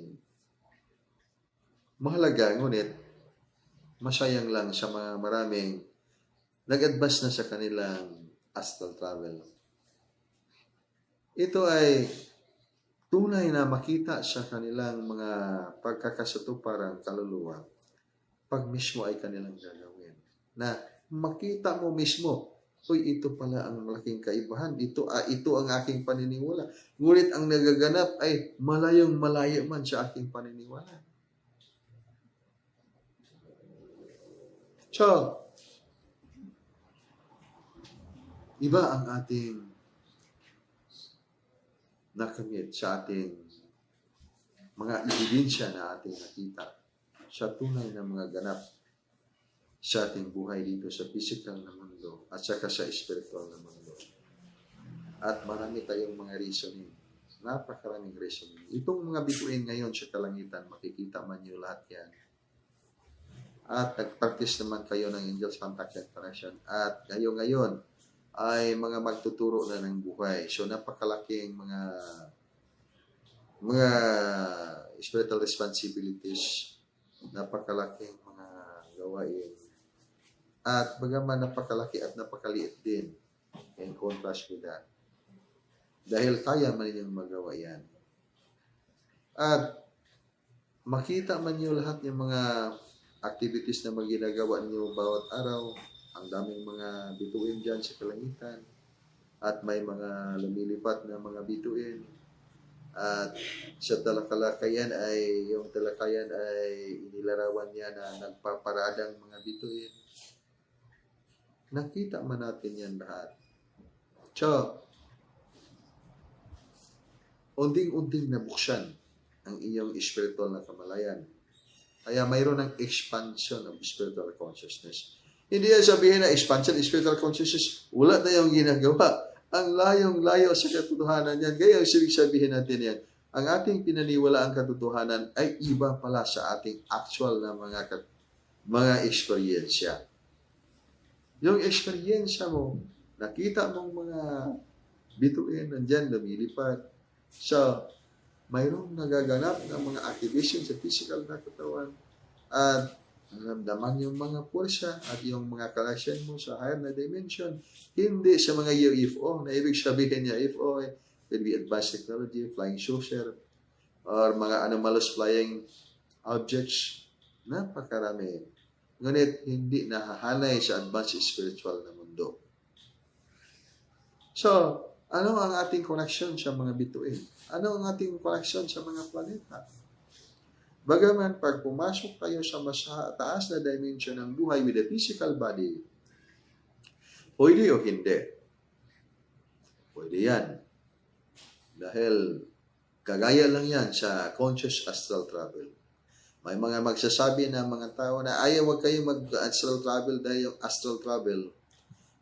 mahalaga, ngunit masayang lang sa mga maraming nag-advance na sa kanilang astral travel. Ito ay tunay na makita sa kanilang mga pagkakasatuparang kaluluwa pag mismo ay kanilang gagawin. Na makita mo mismo, uy, ito pala ang malaking kaibahan. Ito ang aking paniniwala. Ngunit ang nagaganap ay malayong malayo man sa aking paniniwala. So, iba ang ating nakamit sa ating mga ebidensya na ating nakita sa tunay na mga ganap sa ating buhay dito sa physical na mundo at saka sa spiritual na mundo. At marami tayong mga reasoning. Napakaraming reasoning. Itong mga bituin ngayon sa kalangitan, makikita man nyo lahat yan. At nag-practice naman kayo ng Angels Contact and Connection. At ngayon ay mga magtuturo na ng buhay. So, napakalaking mga spiritual responsibilities, napakalaking mga gawain. At bagaman napakalaki at napakaliit din in contrast with that. Dahil kaya man ninyong magawa yan. At makita man niyo lahat ng mga activities na maginagawa niyo bawat araw. Ang daming mga bituin dyan sa kalangitan. At may mga lumilipat na mga bituin. At sa talakayan ay inilarawan niya na nagpaparadang mga bituin. Nakita man natin yan lahat. So, unting-unting nabuksan ang iyong spiritual na kamalayan. Kaya mayroon ng expansion of spiritual consciousness. Hindi yan sabihin na expansion of spiritual consciousness, wala tayong ginagawa. Ang layong-layo sa katotohanan yan. Kaya ang sabihin natin yan, ang ating pinaniwalaang katotohanan ay iba pala sa ating actual na mga eksperyensya. Yung eksperyensya mo, nakita mong mga bituin, nandyan, lumilipad. So, mayroong nagaganap ng mga activation sa physical na katawan at naramdaman yung mga puwersa at yung mga connection mo sa higher na dimension. Hindi sa mga UFO na ibig sabihin niya UFO will be advanced technology, flying saucer, or mga anomalous flying objects. Napakarami. Ngunit hindi nahahanay sa advanced spiritual na mundo. So, ano ang ating connection sa mga bituin? Ano ang ating connection sa mga planeta? Bagaman pag pumasok tayo sa mas taas na dimension ng buhay with a physical body, pwede o hindi? Pwede yan. Dahil kagaya lang yan sa conscious astral travel. May mga magsasabi na mga tao na wag kayong mag-astral travel dahil yung astral travel,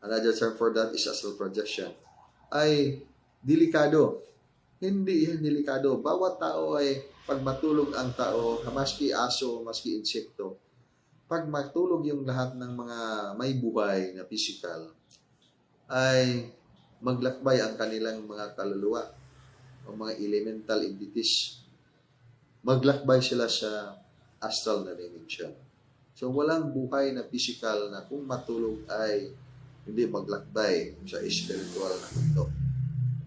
another term for that is astral projection, ay delikado. Hindi yan delikado. Bawat tao ay, pag matulog ang tao, maski aso, maski insekto, pag matulog yung lahat ng mga may buhay na physical, ay maglakbay ang kanilang mga kaluluwa o mga elemental entities. Maglakbay sila sa astral na dimension. So, walang buhay na physical na kung matulog ay hindi maglakbay sa spiritual na mundo.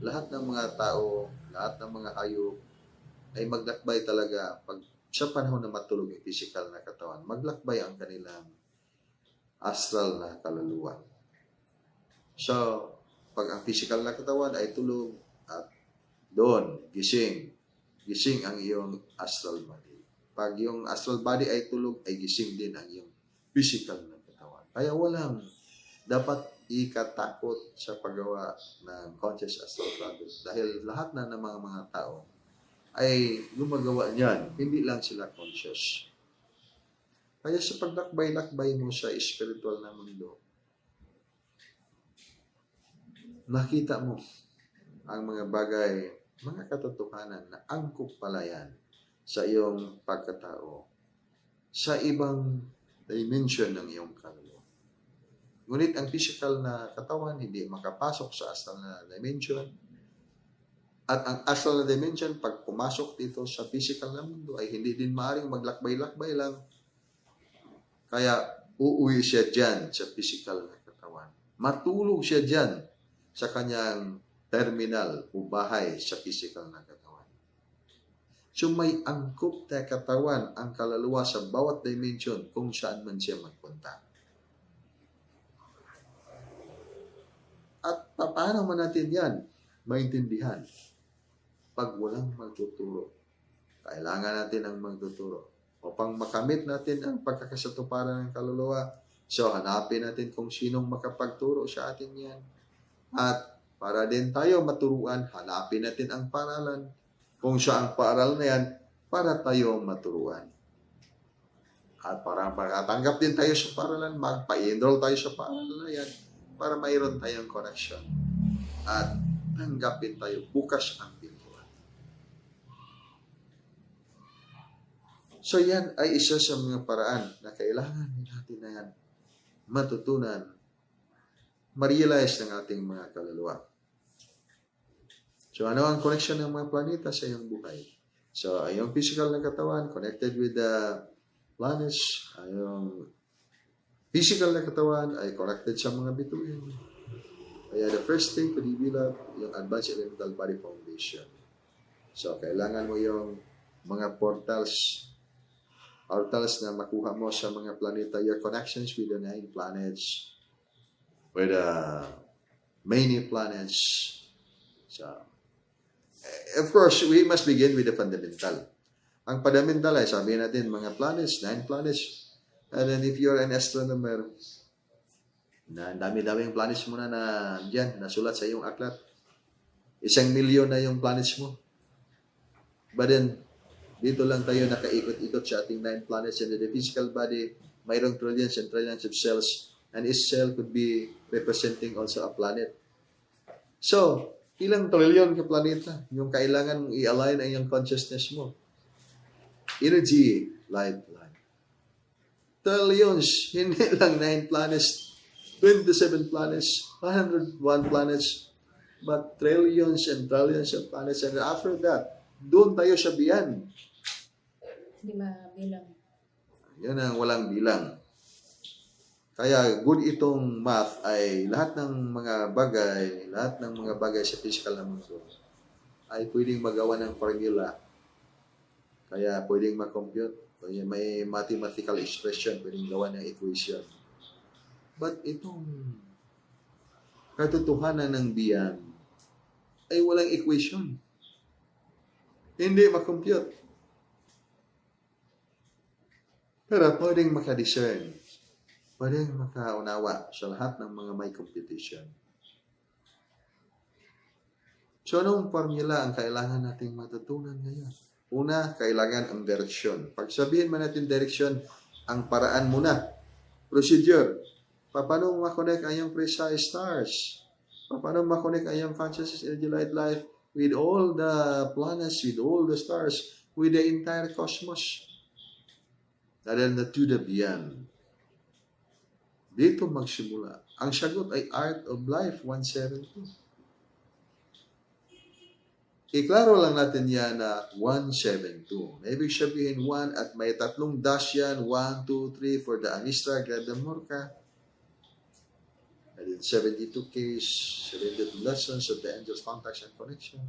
Lahat ng mga tao, lahat ng mga hayop ay maglakbay talaga pag sa panahon na matulog yung physical na katawan. Maglakbay ang kanilang astral na kaluluwa. So, pag ang physical na katawan ay tulog at doon, gising. Gising ang iyong astral body. Pag yung astral body ay tulog, ay gising din ang iyong physical na katawan. Kaya walang dapat ikatakot sa paggawa ng conscious astral travel. Dahil lahat na ng mga tao ay gumagawa niyan. Hindi lang sila conscious. Kaya sa paglakbay-lakbay mo sa spiritual na mundo, nakita mo ang mga bagay, mga katotohanan na angkop pala yan sa iyong pagkatao, sa ibang dimension ng iyong kaluluwa. Ngunit ang physical na katawan hindi makapasok sa astral na dimension. At ang astral na dimension, pag pumasok dito sa physical na mundo, ay hindi din maaaring maglakbay-lakbay lang. Kaya uuwi siya dyan sa physical na katawan. Matulog siya dyan sa kanyang terminal o bahay sa physical na katawan. So may angkop na katawan ang kaluluwa sa bawat dimension kung saan man siya magpunta. At paano man natin yan maintindihan? Pag walang magtuturo. Kailangan natin ang magtuturo. Upang makamit natin ang pagkakasatuparan ng kaluluwa, so hanapin natin kung sinong makapagturo sa atin yan. At para din tayo maturuan, hanapin natin ang paralan. Kung siya ang paral na yan, para tayo maturuan. At para makatanggap din tayo sa paralan, magpa-enroll tayo sa paralan na yan para mayroon tayong connection. At tanggapin tayo, bukas ang pintuan. So yan ay isa sa mga paraan na kailangan natin na yan matutunan, ma-realize ng ating mga kaluluwa. So ano ang connection ng mga planeta sa iyong buhay? So iyong physical na katawan connected with the planets, iyong physical na katawan ay connected sa mga bituin. Kaya the first thing to develop yung Advanced Elemental Body Foundation. So kailangan mo yung mga portals na makuha mo sa mga planeta, your connections with the 9 planets, with the many planets. So, of course, we must begin with the fundamental. Ang fundamental ay sabihin natin mga planets, 9 planets. And then if you're an astronomer, na dami-dami yung planets mo na dyan, nasulat sa iyong aklat. 1,000,000 na yung planets mo. But then, dito lang tayo nakaikot-ikot sa ating 9 planets and the physical body, mayroong trillions and trillions of cells, and each cell could be representing also a planet. So, ilang trillion ka planeta yung kailangan mong i-align ang iyong consciousness mo? Energy, light. Trillions, hindi lang 9 planets, 27 planets, 101 planets, but trillions and trillions of planets. And after that, doon tayo sa beyond. Hindi mabilang. Yan ang walang bilang. Kaya good itong math ay lahat ng mga bagay sa physical na mundo ay pwedeng magawa ng formula. Kaya pwedeng ma-compute. May mathematical expression, pwedeng gawa ng equation. But itong katotohanan ng beyond ay walang equation. Hindi ma-compute. Pero pwedeng makadiscern. Pwedeng makaunawa sa lahat ng mga may competition. So, anong formula ang kailangan nating matutunan ngayon? Una, kailangan ang direksyon. Pag sabihin man natin direksyon, ang paraan muna. Procedure. Paano makonect ang iyong precise stars? Paano makonect ang iyong consciousness, energy, light, life with all the planets, with all the stars, with the entire cosmos? And then to the beyond. Dito magsimula. Ang sagot ay Art of Life 172. Iklaro lang natin yan na 172. Ibig sabihin 1 at may 3 dash yan. 1, 2, 3 for the Anistra, Gradamurka. And then 72 case, 72 lessons of the angels, contacts, and connection.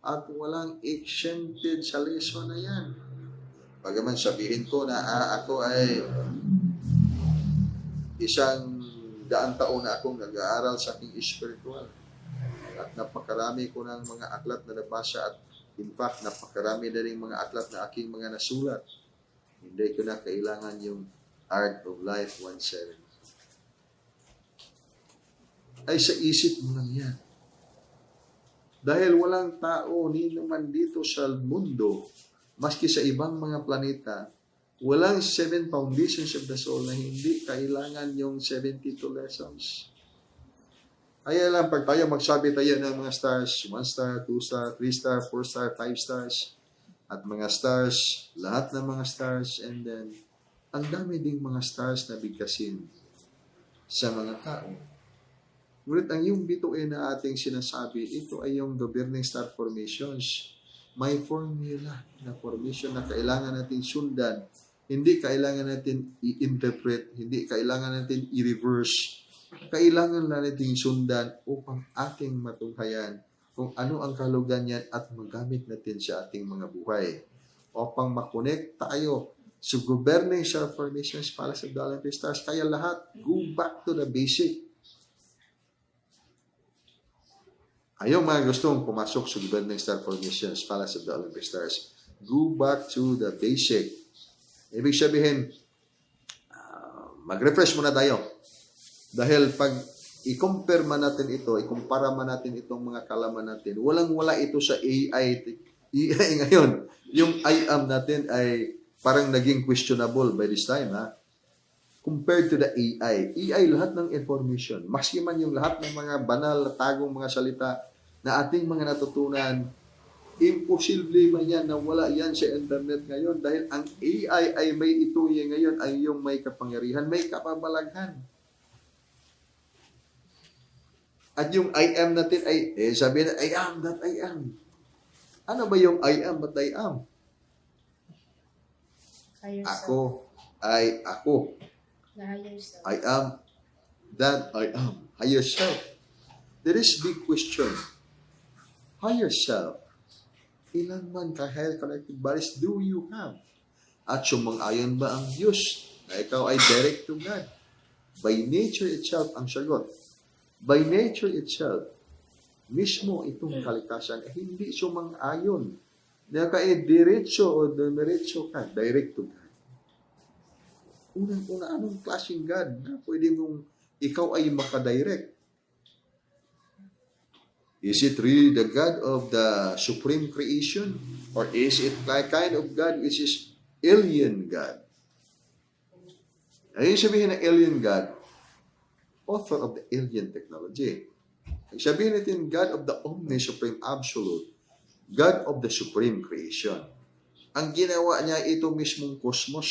At walang exempted sa lesson na yan. Bagaman sabihin ko na ako ay 100 taon na akong nag-aaral sa aking spiritual. at napakarami ko ng mga aklat na nabasa at in fact, napakarami na rin mga aklat na aking mga nasulat. Hindi ko na kailangan yung Art of Life 1.7. Ay sa isip mo lang yan. Dahil walang tao ni naman dito sa mundo, maski sa ibang mga planeta, walang 7 foundations of the soul na hindi kailangan yung 72 lessons. Kaya lang, pag tayo magsabi tayo ng mga stars, 1 star, 2 star, 3 star, 4 star, 5 stars, at mga stars, lahat ng mga stars, and then, ang dami ding mga stars na bigkasin sa mga tao. Ngunit ang yung bituin na ating sinasabi, ito ay yung governing star formations. May formula na formation na kailangan natin sundan. Hindi kailangan natin i-interpret, hindi kailangan natin i-reverse. Kailangan na natin sundan upang ating matunghayan kung ano ang kalugan niyan at magamit natin sa ating mga buhay. Upang makonect tayo sa governing star formations para sa Olympic stars. Kaya lahat, go back to the basic. Ayaw mga gustong pumasok sa governing star formations para sa Olympic stars. Go back to the basic. Ibig sabihin, mag-refresh muna tayo. Dahil pag i-compare man natin ito, ikumpara man natin itong mga kalaman natin, walang-wala ito sa AI ngayon. Yung I am natin ay parang naging questionable by this time, ha? Compared to the AI. AI, lahat ng information, maski man yung lahat ng mga banal, tagong mga salita na ating mga natutunan, imposible man yan na wala yan sa internet ngayon dahil ang AI ay may ituye ngayon ay yung may kapangyarihan, may kapabalaghan. At yung I am natin ay, sabi na, I am that I am. Ano ba yung I am that I am? Ako ay ako. I am that I am. Higher self. There is big question. Higher self. Ilan man ka-higher collective bodies do you have? At sumang-ayon ba ang Diyos na ikaw ay direct to God? By nature itself ang sagot. By nature itself, mismo itong kalikasan, hindi sumang-ayon. Na ka diretso o dumiretso ka, direct to God. Unang-una, anong klaseng God na pwede mong ikaw ay makadirect? Is it really the God of the supreme creation? Or is it like kind of God which is alien God? Ayun sabihin ng alien God, author of the alien technology. Sabihin natin, God of the omni-supreme absolute, God of the supreme creation. Ang ginawa niya ito mismong cosmos.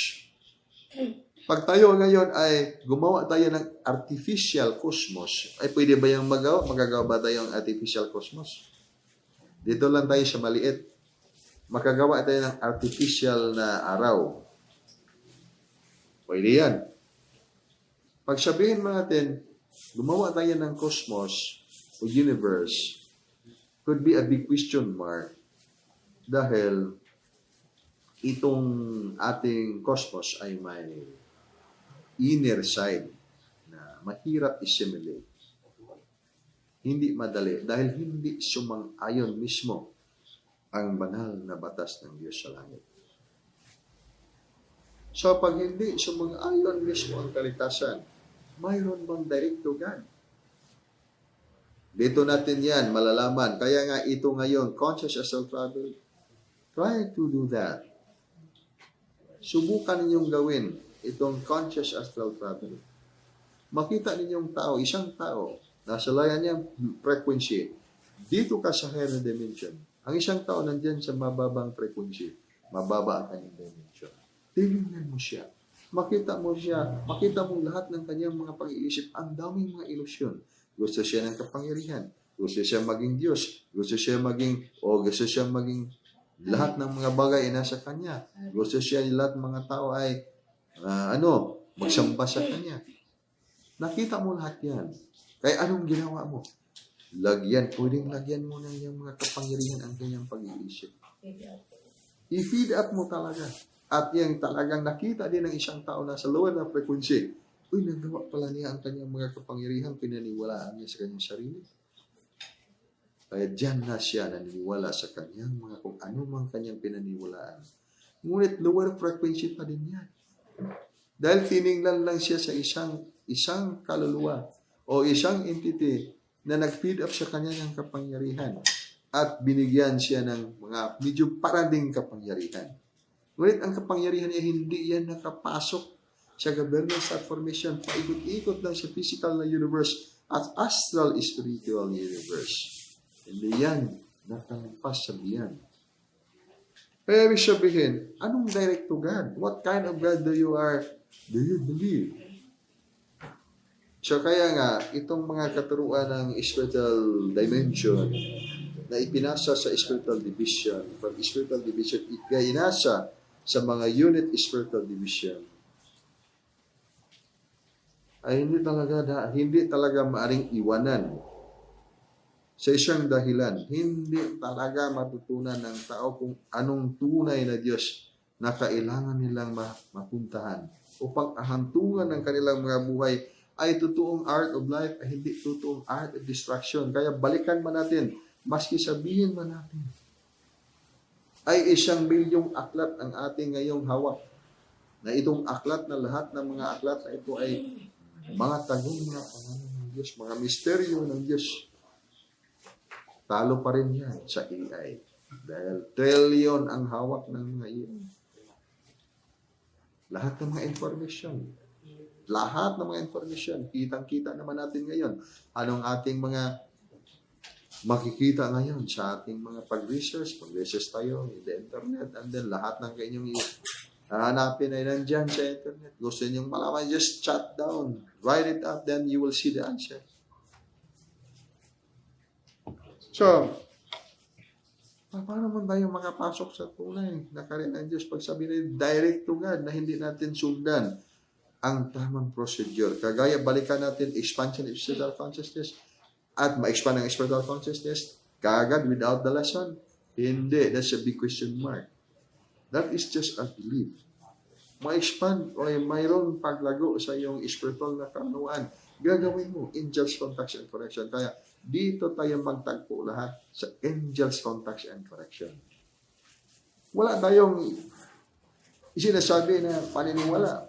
Pag tayo ngayon ay gumawa tayo ng artificial cosmos, ay pwede ba yung magagawa ba tayo ng artificial cosmos? Dito lang tayo sa maliit. Makagawa tayo ng artificial na araw. Pwede yan. Pag sabihin mo natin, gumawa tayo ng cosmos o universe, could be a big question mark dahil itong ating cosmos ay may inner side na mahirap i-simulate. Hindi madali dahil hindi sumang-ayon mismo ang banal na batas ng Diyos sa langit. So pag hindi sumang-ayon mismo ang kalikasan, mayroon bang direct to God? Dito natin yan malalaman. Kaya nga ito ngayon, conscious astral travel, try to do that. Subukan ninyong gawin itong conscious astral travel. Makita ninyong tao, isang tao, nasa layan niyang frequency, dito ka sa higher dimension. Ang isang tao nandyan sa mababang frequency, mababa ang kanyang dimension. Tingnan mo siya. Makita mo siya, makita mo lahat ng kanyang mga pag-iisip, ang daming mga ilusyon. Gusto siya ng kapangyarihan, gusto siya maging Diyos, gusto siya maging lahat ng mga bagay ay nasa kanya. Gusto siya lahat ng mga tao ay magsamba sa kanya. Nakita mo lahat yan. Kaya anong ginawa mo? Pwedeng lagyan mo ng yung mga kapangyarihan ang kanyang pag-iisip. I-feed up mo talaga. At yung talagang nakita din ng isang tao na sa lower na frequency, nagawa pala niya ang kanyang mga kapangyarihan, pinaniwalaan niya sa kanyang sarili. Kaya diyan na siya naniniwala sa kanyang mga kung ano mang kanyang pinaniwalaan. Ngunit lower frequency pa din yan. Dahil tiningnan lang siya sa isang kaluluwa o isang entity na nag-feed up sa kanyang kapangyarihan at binigyan siya ng mga medyo parading kapangyarihan. Ngunit ang kapangyarihan niya hindi yan nakapasok sa governance at formation. Paikot-ikot lang sa physical na universe at astral spiritual universe. Hindi yan nakalagpas sa biyan. Kaya ibig sabihin, anong direct to God? What kind of God do you believe? So kaya nga, itong mga katuruan ng spiritual dimension na ipinasa sa spiritual division, from spiritual division, ipinasa sa mga unit spiritual division, ay hindi talaga maaring iwanan sa isang dahilan. Hindi talaga matutunan ng tao kung anong tunay na Diyos na kailangan nilang mapuntahan upang ahantungan ng kanilang mga buhay ay totoong art of life, ay hindi totoong art of destruction. Kaya balikan man natin, maski sabihin man natin, ay 1 milyong aklat ang ating ngayong hawak. Na itong aklat na lahat ng mga aklat na ito ay mga tagong mga pangalan ng Diyos, mga misteryo ng Diyos. Talo pa rin yan sa AI. Dahil trillion ang hawak ng mga AI. Lahat ng mga information. Lahat ng mga information. Kitang-kita naman natin ngayon. Anong ating mga makikita ngayon sa ating mga pag-research. Pag-research tayo in the internet. And then lahat ng kanyang hanapin ay nandyan sa internet. Gusto niyong malaman, just chat down. Write it up, then you will see the answer. So, paano man tayo makapasok sa tunay na karya ng Diyos pag sabi na direct to God na hindi natin sundan ang tamang procedure? Kagaya balikan natin expansion of spiritual consciousness at ma-expand ang spiritual consciousness kagad without the lesson. Hindi. That's a big question mark. That is just a belief. Ma-expand o mayroong paglago sa iyong spiritual na kaunuan. Gagawin mo angels, contacts, and correction. Kaya dito tayo magtagpo lahat sa angels, contacts, and correction. Wala tayong isinasabi na paniniwala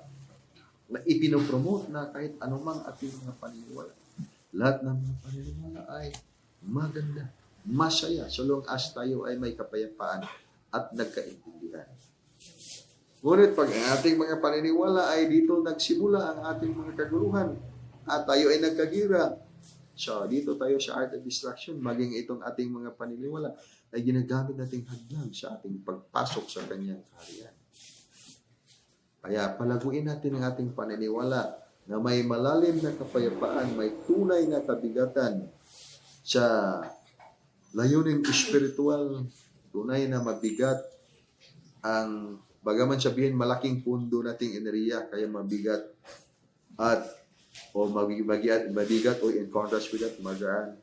na ipinopromote na kahit anumang ating mga paniniwala. Lahat ng mga paniniwala ay maganda, masaya, so long as tayo ay may kapayapaan at nagkaintindihan. Ngunit pag ang ating mga paniniwala ay dito nagsimula ang ating mga kaguluhan at tayo ay nagkagira, so dito tayo sa art of destruction, maging itong ating mga paniniwala ay ginagamit nating hadlang sa ating pagpasok sa kanyang kaharian. Kaya palaguin natin ang ating paniniwala na may malalim na kapayapaan, may tunay na kabigatan sa layuning espiritual, tunay na mabigat ang, bagaman sabihin malaking pundo nating enerhiya, kaya mabigat at o mabigat o in contrast with that, magaan,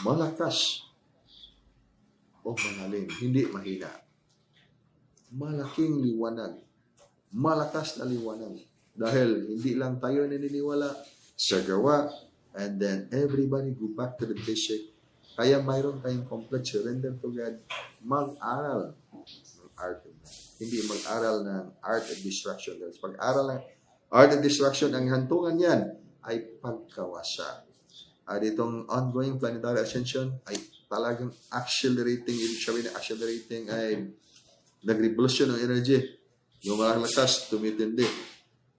malakas o malalim, hindi mahina. Malaking liwanag, malakas na liwanag. Dahil hindi lang tayo naniniwala sa gawa, and then everybody go back to the basic. Kaya mayroon tayong complete surrender to God. Mag-aral ng art of God. Hindi mag-aral ng art of destruction. Dahil pag-aral ng art of destruction, ang hantungan yan ay pagkawasa. At itong ongoing planetary ascension ay talagang accelerating. Ibig sabihin na accelerating ay nag-revolution ng energy. Yung malakas, tumitindi.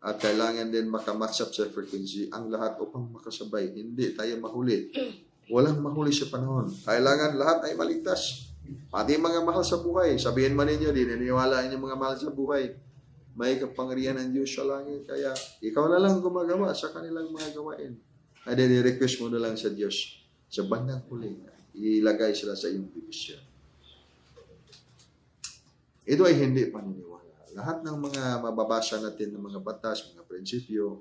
At kailangan din makamatch up sa frequency ang lahat upang makasabay. Hindi tayo mahuli. Walang mahuli sa panahon. Kailangan lahat ay maligtas. Pati mga mahal sa buhay. Sabihin man ninyo, di naniniwala niyo mga mahal sa buhay. May kapangyarihan ng Diyos sa langit. Kaya ikaw na lang gumagawa sa kanilang mga gawain. Ay request mo na lang sa Diyos. Sa bandang huli, ilagay sila sa iyong division. Ito ay hindi paniniwala. Lahat ng mga mababasa natin ng mga batas, mga prinsipyo,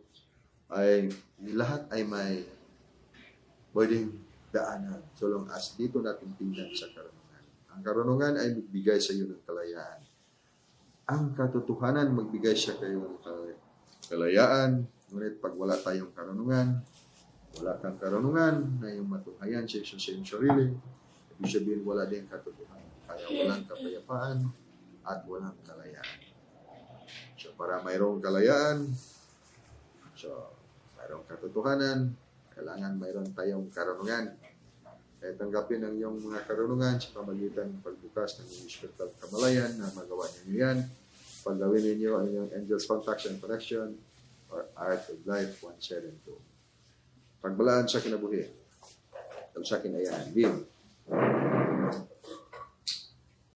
ay lahat ay may pwedeng daanan. So long as dito natin tingnan sa karunungan. Ang karunungan ay magbigay sa iyo ng kalayaan. Ang katotohanan magbigay siya kayo ng kalayaan. Ngunit pag wala tayong karunungan, wala kang karunungan na yung matunghayan sa iyong sarili, ibig sabihin wala din katotohanan. Kaya walang kapayapaan at walang kalayaan. So, para mayroong kalayaan, so, mayroong katotohanan, kailangan mayroon tayong karunungan. Kaya tanggapin ang iyong mga karunungan sa pamagitan ng pagbukas ng iyong spiritual kamalayan na magawa ninyo yan. Paggawin ninyo ang iyong Angels Contact and Connection or Art of Life 172. Pagbalaan sa kinabuhi. Sa kinayaan. Vim.